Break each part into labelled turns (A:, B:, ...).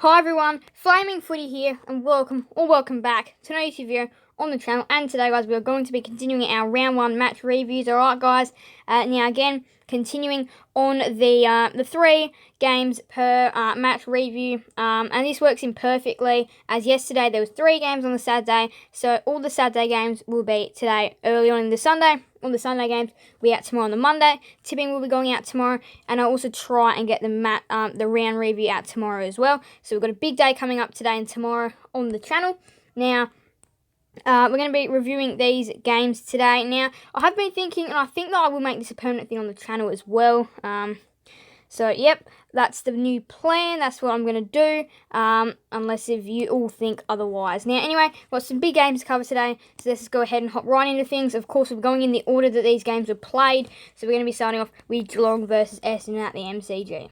A: Hi everyone, Flaming Footy here, and welcome back to another YouTube video on the channel. And today, guys, we are going to be continuing our round 1 match reviews. Alright, guys, now again, continuing on the 3 games per match review, and this works in perfectly, as yesterday there was 3 games on the Saturday, so all the Saturday games will be today early on in the Sunday. All the Sunday games will be out tomorrow on the Monday. Tipping will be going out tomorrow, and I'll also try and get the round review out tomorrow as well. So we've got a big day coming up today and tomorrow on the channel. Now, we're going to be reviewing these games today. Now, I have been thinking, and I think that I will make this a permanent thing on the channel as well. So, yep, that's the new plan. That's what I'm going to do, unless if you all think otherwise. Now, anyway, we've got some big games to cover today, so let's just go ahead and hop right into things. Of course, we're going in the order that these games were played, so we're going to be starting off with Geelong versus Essendon at the MCG.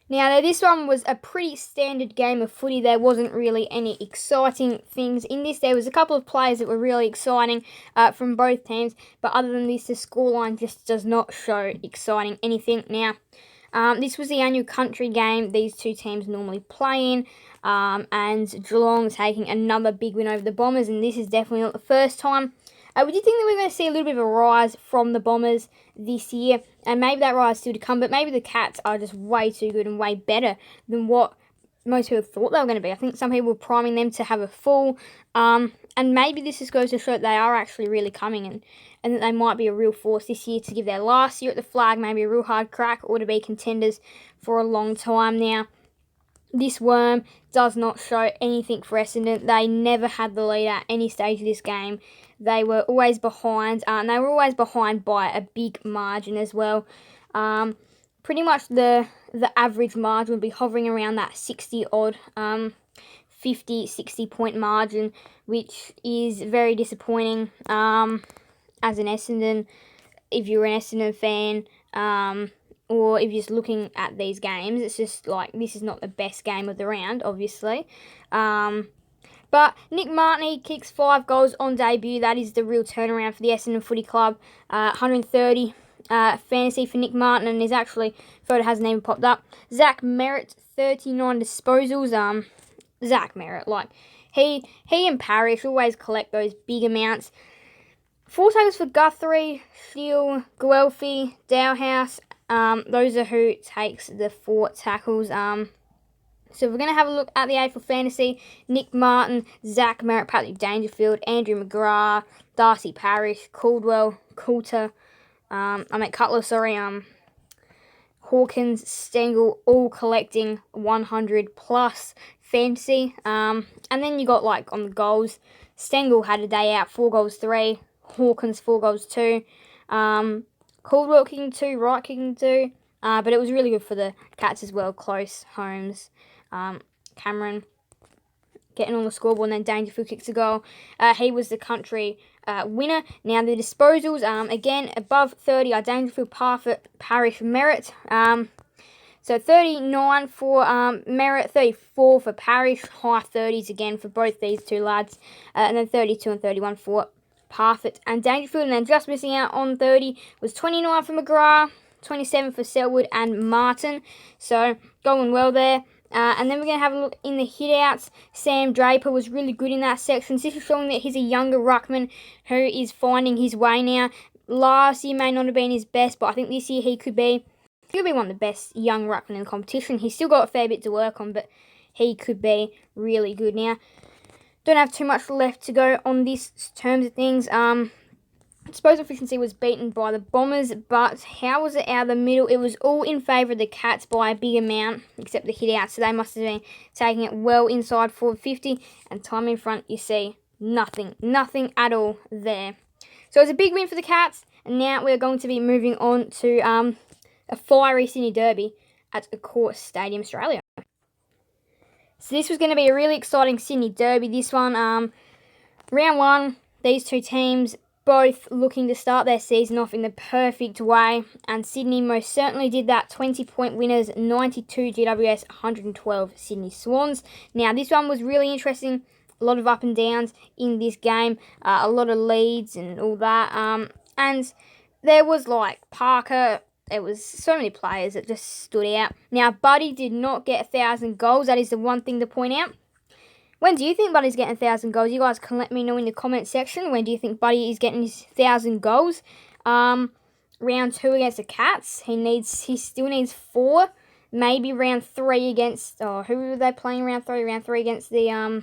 A: Now, this one was a pretty standard game of footy. There wasn't really any exciting things in this. There was a couple of players that were really exciting from both teams, but other than this, the scoreline just does not show exciting anything. Now, this was the annual country game these two teams normally play in, and Geelong taking another big win over the Bombers, and this is definitely not the first time. We did think that we were going to see a little bit of a rise from the Bombers this year, and maybe that rise is still to come, but maybe the Cats are just way too good and way better than what most people thought they were going to be. I think some people were priming them to have a fall, and maybe this just goes to show that they are actually really coming, and that they might be a real force this year to give their last year at the flag maybe a real hard crack, or to be contenders for a long time now. This worm does not show anything for Essendon. They never had the lead at any stage of this game. They were always behind, and they were always behind by a big margin as well. Pretty much the average margin would be hovering around that 60-odd, 50, 60-point margin, which is very disappointing as an Essendon, if you're an Essendon fan, or if you're just looking at these games. It's just like, this is not the best game of the round, obviously. But Nick Martin, he kicks 5 goals on debut. That is the real turnaround for the Essendon Footy Club. 130 fantasy for Nick Martin, and his actually photo hasn't even popped up. Zach Merritt, 39 disposals. Zach Merritt, like, he and Parrish always collect those big amounts. 4 tackles for Guthrie, Steele, Guelphy, Dowhouse. Those are who takes the 4 tackles. So we're going to have a look at the AFL Fantasy. Nick Martin, Zach Merritt, Patrick Dangerfield, Andrew McGrath, Darcy Parish, Cutler, Hawkins, Stengel, all collecting 100 plus fantasy. And then you got, like, on the goals, Stengel had a day out, 4 goals 3, Hawkins 4 goals 2, Caldwell kicking 2, Wright kicking 2, but it was really good for the Cats as well. Close, Holmes, Cameron getting on the scoreboard, and then Dangerfield kicks a goal. He was the country winner. Now the disposals, again, above 30 are Dangerfield, Parfitt, Parish, Merritt. So 39 for Merritt, 34 for Parish, high 30s again for both these two lads, and then 32 and 31 for Parfitt and Dangerfield. And then just missing out on 30 was 29 for McGrath, 27 for Selwood and Martin. So going well there. And then we're going to have a look in the hitouts. Sam Draper was really good in that section. This is showing that he's a younger ruckman who is finding his way now. Last year may not have been his best, but I think this year he could be one of the best young ruckmen in the competition. He's still got a fair bit to work on, but he could be really good now. Don't have too much left to go on this terms of things. Disposal efficiency was beaten by the Bombers, but how was it out of the middle? It was all in favour of the Cats by a big amount, except the hit out, so they must have been taking it well inside forward 50, and time in front, you see nothing at all there. So it's a big win for the Cats, and now we're going to be moving on to a fiery Sydney derby at Accor Stadium, Australia. So this was going to be a really exciting Sydney derby. This one, round 1, these two teams both looking to start their season off in the perfect way, and Sydney most certainly did that. 20-point winners, 92 GWS, 112 Sydney Swans. Now, this one was really interesting. A lot of up and downs in this game, a lot of leads and all that. And there was, like, Parker it was so many players that just stood out. Now, Buddy did not get 1,000 goals. That is the one thing to point out. When do you think Buddy's getting 1,000 goals? You guys can let me know in the comment section. When do you think Buddy is getting his 1,000 goals? Round 2 against the Cats. He still needs 4. Maybe round 3 against... Oh, who were they playing round 3? Round 3 against the...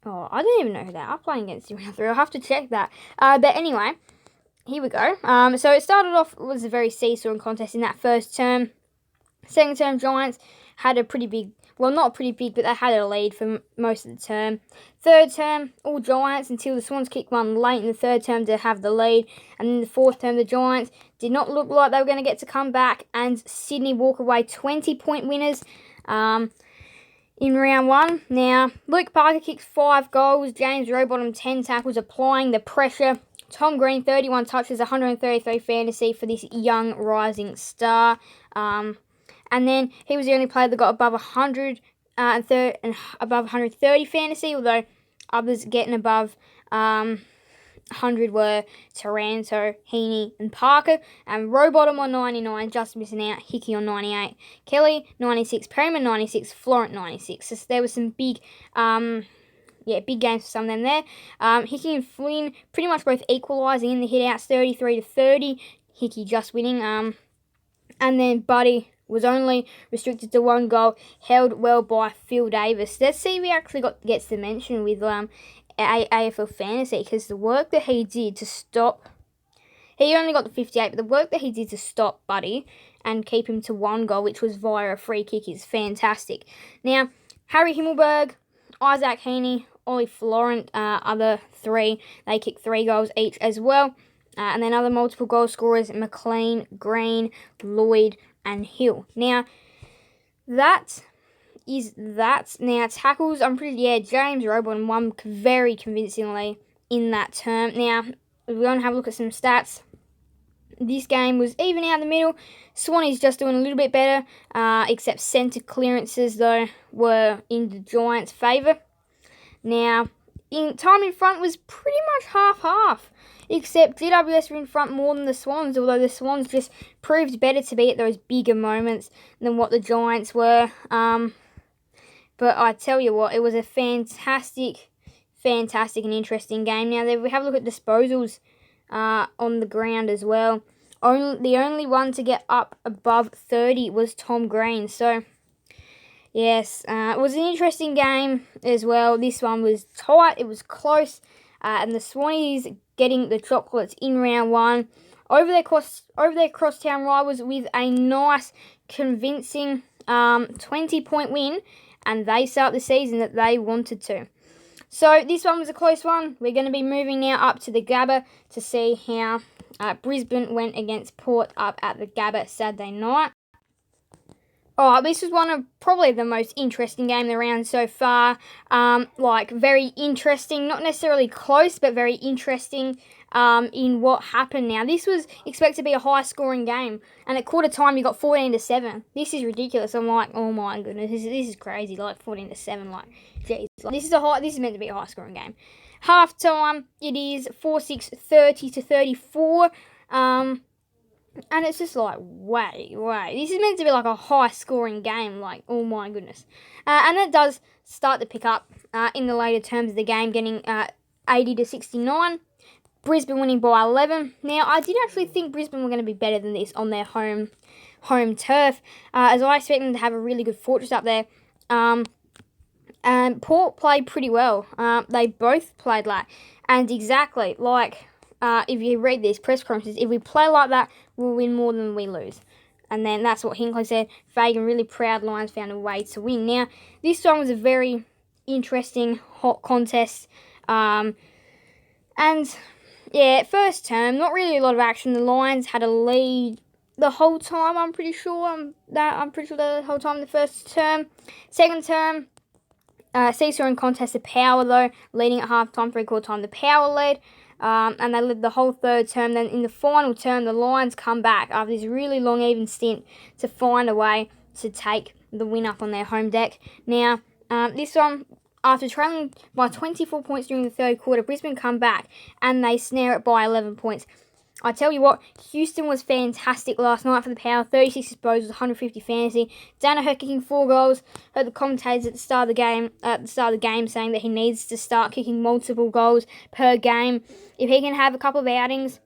A: Oh, I don't even know who they are playing against in round 3. I'll have to check that. But anyway, here we go. So it started off, it was a very seesawing contest in that first term. Second term, Giants had a pretty big... Well, not pretty big, but they had a lead for most of the term. Third term, all Giants until the Swans kicked one late in the third term to have the lead. And in the fourth term, the Giants did not look like they were going to get to come back. And Sydney walk away 20-point winners in round 1. Now, Luke Parker kicks 5 goals. James Rowbottom 10 tackles, applying the pressure. Tom Green 31 touches, 133 fantasy for this young rising star. And then he was the only player that got above 100 and above 130 fantasy, although others getting above 100 were Taranto, Heaney, and Parker. And Rowbottom on 99, just missing out. Hickey on 98. Kelly, 96. Perryman, 96. Florent, 96. So there was some big big games for some of them there. Hickey and Flynn pretty much both equalising in the hit-outs, 33-30. Hickey just winning. And then Buddy was only restricted to 1 goal, held well by Phil Davis. Let's see if he actually gets the mention with AFL Fantasy, because the work that he did to stop... He only got the 58, but the work that he did to stop Buddy and keep him to 1 goal, which was via a free kick, is fantastic. Now, Harry Himmelberg, Isaac Heaney, Ollie Florent, other 3, they kicked 3 goals each as well. And then other multiple goal scorers, McLean, Green, Lloyd, and Hill. Now, that is that. Now, tackles, James Rowbottom won very convincingly in that term. Now, if we're going to have a look at some stats, this game was even out the middle. Swanee's just doing a little bit better, except centre clearances, though, were in the Giants' favour. Now, time in front was pretty much half-half, except GWS were in front more than the Swans, although the Swans just proved better to be at those bigger moments than what the Giants were. But I tell you what, it was a fantastic and interesting game. Now, if we have a look at disposals on the ground as well, the only one to get up above 30 was Tom Green. So, yes, it was an interesting game as well. This one was tight, it was close, and the Swannies getting the chocolates in round 1 over their crosstown rivals with a nice, convincing 20-point win, and they start the season that they wanted to. So this one was a close one. We're going to be moving now up to the Gabba to see how Brisbane went against Port up at the Gabba Saturday night. This was one of probably the most interesting game of the round so far. Very interesting, not necessarily close, but very interesting in what happened now. This was expected to be a high-scoring game, and at quarter time you got 14-7. This is ridiculous. I'm like, oh my goodness, this is crazy. 14-7, geez. This is meant to be a high-scoring game. Half time, it is 4-6, 30-34. And it's just wait. This is meant to be a high-scoring game. Oh my goodness. And it does start to pick up in the later terms of the game, getting 80-69. Brisbane winning by 11. Now, I did actually think Brisbane were going to be better than this on their home turf, as I expect them to have a really good fortress up there. And Port played pretty well. They both played and exactly if you read these press conferences, if we play like that, we'll win more than we lose. And then that's what Hinckley said. Fagan, really proud Lions found a way to win. Now, this one was a very interesting, hot contest. First term, not really a lot of action. The Lions had a lead the whole time, I'm pretty sure. The whole time in the first term. Second term, seesawing contest of power, though, leading at half-time, three-quarter time, the power led. And they led the whole third term. Then in the final term, the Lions come back after this really long, even stint to find a way to take the win up on their home deck. Now, this one, after trailing by 24 points during the third quarter, Brisbane come back and they snare it by 11 points. I tell you what, Houston was fantastic last night for the Power. 36 disposals, 150 fantasy. Danaher kicking 4 goals. Heard the commentators at the start of the game saying that he needs to start kicking multiple goals per game. If he can have a couple of outings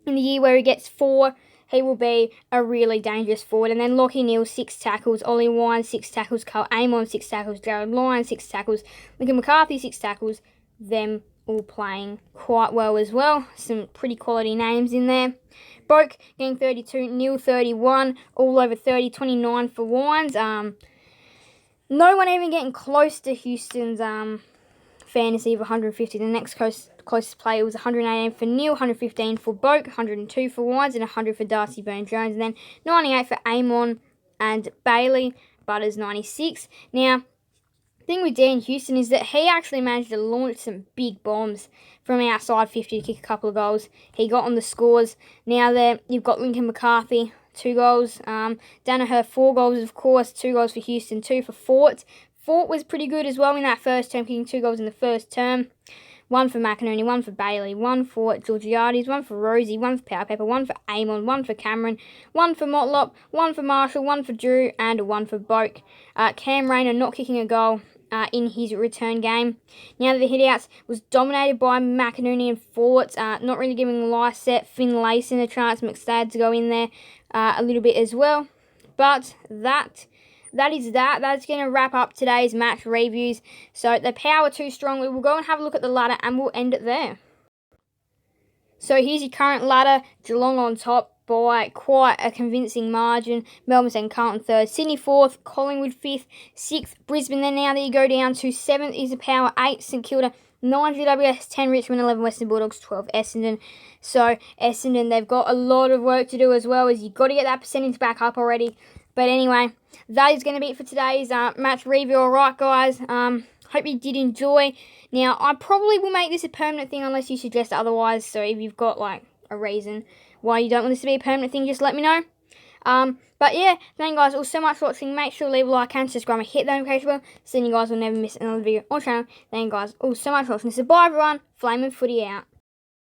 A: in the year where he gets 4, he will be a really dangerous forward. And then Lachie Neale, 6 tackles. Ollie Wine, 6 tackles. Carl Amon, 6 tackles. Jared Lyon, 6 tackles. Lincoln McCarthy, 6 tackles. Them all playing quite well as well. Some pretty quality names in there. Boak getting 32. Neale, 31. All over 30. 29 for Wines. No one even getting close to Houston's fantasy of 150. The next closest player was 118 for Neale, 115 for Boak, 102 for Wines, and 100 for Darcy Byrne-Jones. And then 98 for Amon and Bailey. Butters, 96. Now, the thing with Dan Houston is that he actually managed to launch some big bombs from outside 50 to kick a couple of goals. He got on the scores. Now there, you've got Lincoln McCarthy, 2 goals. Danaher, 4 goals, of course. 2 goals for Houston, 2 for Fort. Fort was pretty good as well in that first term, kicking 2 goals in the first term. 1 for McInerney, 1 for Bailey, 1 for Georgiades, 1 for Rosie, 1 for Power Pepper, 1 for Amon, 1 for Cameron, 1 for Motlop, 1 for Marshall, 1 for Drew, and 1 for Boak. Cam Rayner not kicking a goal in his return game. Now the hitouts was dominated by McInerney and Fort, not really giving Lysette, Finlayson a chance, McStad to go in there a little bit as well. But that's going to wrap up today's match reviews. So the Power too strong. We will go and have a look at the ladder and we'll end it there. So here's your current ladder. Geelong on top by quite a convincing margin. Melbourne second, Carlton third, Sydney fourth, Collingwood fifth, sixth, Brisbane. Then now that you go down to seventh is the Power, 8 St Kilda, 9 GWS, 10 Richmond, 11 Western Bulldogs, 12 Essendon. So Essendon, they've got a lot of work to do as well, as you've got to get that percentage back up already. But anyway, that is going to be it for today's match review. Alright guys, hope you did enjoy. Now, I probably will make this a permanent thing unless you suggest otherwise. So if you've got like a reason why you don't want this to be a permanent thing, just let me know. But yeah, thank you guys all so much for watching. Make sure to leave a like and subscribe and hit that notification bell so you guys will never miss another video on the channel. Thank you guys all so much for watching. So bye everyone, Flamin' Footy out.